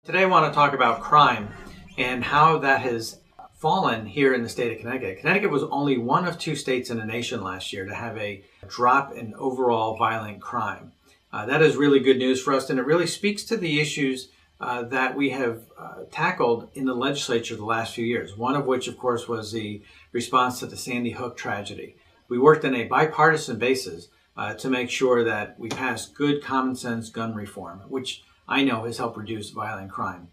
Today I want to talk about crime and how that has fallen here in the state of Connecticut. Connecticut was only one of two states in the nation last year to have a drop in overall violent crime. That is really good news for us, and it really speaks to the issues that we have tackled in the legislature the last few years, one of which, of course, was the response to the Sandy Hook tragedy. We worked on a bipartisan basis to make sure that we passed good common sense gun reform, which I know has helped reduce violent crime.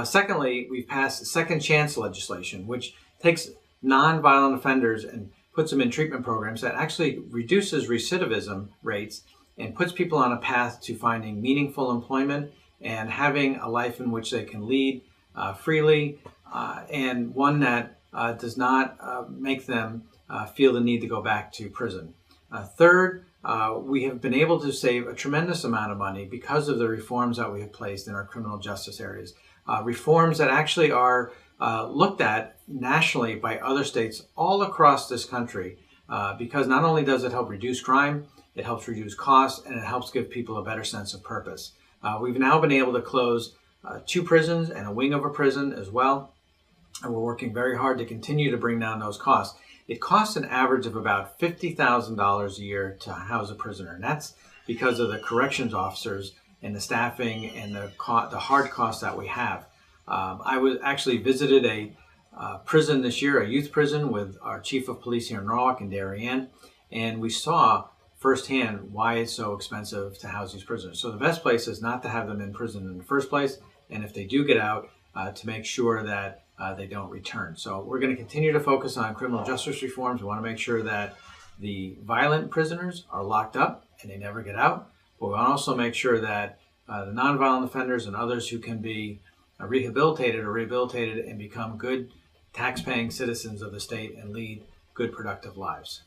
Secondly, we've passed second chance legislation, which takes non-violent offenders and puts them in treatment programs that actually reduces recidivism rates and puts people on a path to finding meaningful employment and having a life in which they can lead freely and one that does not make them feel the need to go back to prison. Third, we have been able to save a tremendous amount of money because of the reforms that we have placed in our criminal justice areas. Reforms that actually are looked at nationally by other states all across this country because not only does it help reduce crime, it helps reduce costs, and it helps give people a better sense of purpose. We've now been able to close two prisons and a wing of a prison as well, and we're working very hard to continue to bring down those costs. It costs an average of about $50,000 a year to house a prisoner, and that's because of the corrections officers and the staffing and the hard costs that we have. I was actually visited a prison this year, a youth prison, with our chief of police here in Norwalk and Darien, and we saw firsthand why it's so expensive to house these prisoners. So the best place is not to have them in prison in the first place, and if they do get out, to make sure that they don't return. So we're going to continue to focus on criminal justice reforms. We want to make sure that the violent prisoners are locked up and they never get out. But we want to also make sure that the nonviolent offenders and others who can be rehabilitated and become good tax-paying citizens of the state and lead good, productive lives.